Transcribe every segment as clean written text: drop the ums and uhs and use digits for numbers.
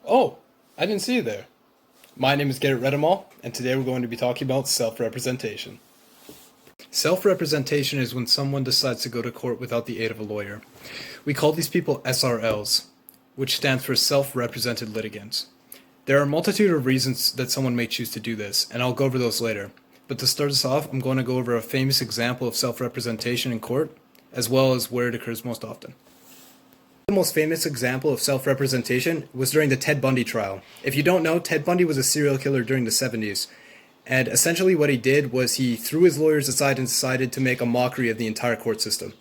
Oh, I didn't see you there. My name is Garrett Redemal, and today we're going to be talking about self-representation. Self-representation is when someone decides to go to court without the aid of a lawyer. We call these people SRLs, which stands for self-represented litigants. There are a multitude of reasons that someone may choose to do this, and I'll go over those later. But to start us off, I'm going to go over a famous example of self-representation in court, as well as where it occurs most often. The most famous example of self-representation was during the Ted Bundy trial. If you don't know, Ted Bundy was a serial killer during the 70s. And essentially what he did was he threw his lawyers aside and decided to make a mockery of the entire court system.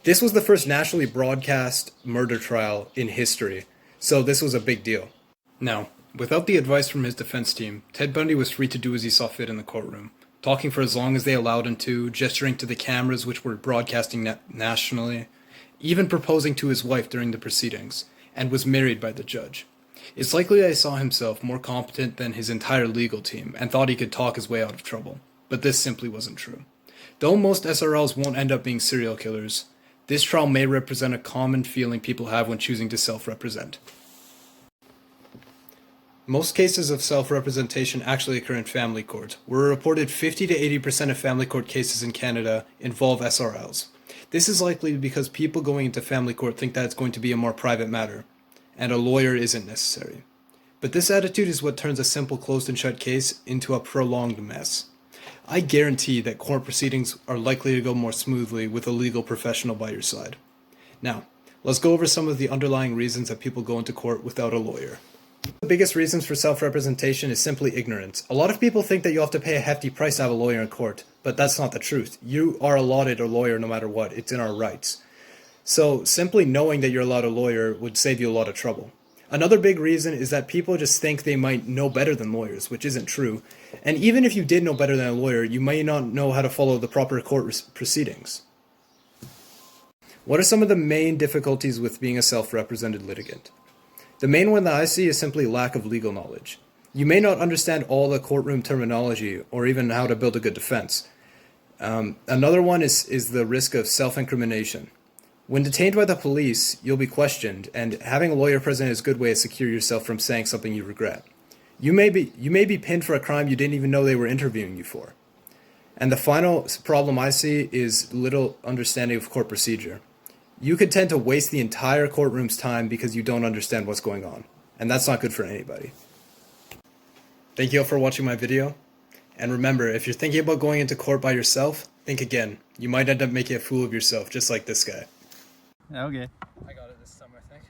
This was the first nationally broadcast murder trial in history, so this was a big deal. Now, without the advice from his defense team, Ted Bundy was free to do as he saw fit in the courtroom, talking for as long as they allowed him to, gesturing to the cameras which were broadcasting nationally, even proposing to his wife during the proceedings, and was married by the judge. It's likely that he saw himself more competent than his entire legal team and thought he could talk his way out of trouble, but this simply wasn't true. Though most SRLs won't end up being serial killers, this trial may represent a common feeling people have when choosing to self-represent. Most cases of self-representation actually occur in family court, where a reported 50 to 80% of family court cases in Canada involve SRLs. This is likely because people going into family court think that it's going to be a more private matter, and a lawyer isn't necessary. But this attitude is what turns a simple closed and shut case into a prolonged mess. I guarantee that court proceedings are likely to go more smoothly with a legal professional by your side. Now, let's go over some of the underlying reasons that people go into court without a lawyer. The biggest reasons for self-representation is simply ignorance. A lot of people think that you have to pay a hefty price to have a lawyer in court, but that's not the truth. You are allotted a lawyer no matter what. It's in our rights. So simply knowing that you're allowed a lawyer would save you a lot of trouble. Another big reason is that people just think they might know better than lawyers, which isn't true. And even if you did know better than a lawyer, you may not know how to follow the proper court proceedings. What are some of the main difficulties with being a self-represented litigant? The main one that I see is simply lack of legal knowledge. You may not understand all the courtroom terminology or even how to build a good defense. Another one is the risk of self-incrimination. When detained by the police, you'll be questioned, and having a lawyer present is a good way to secure yourself from saying something you regret. You may be pinned for a crime you didn't even know they were interviewing you for. And the final problem I see is little understanding of court procedure. You could tend to waste the entire courtroom's time because you don't understand what's going on, and that's not good for anybody. Thank you all for watching my video, and remember, if you're thinking about going into court by yourself, think again. You might end up making a fool of yourself, just like this guy. Okay. I got it this time, I think.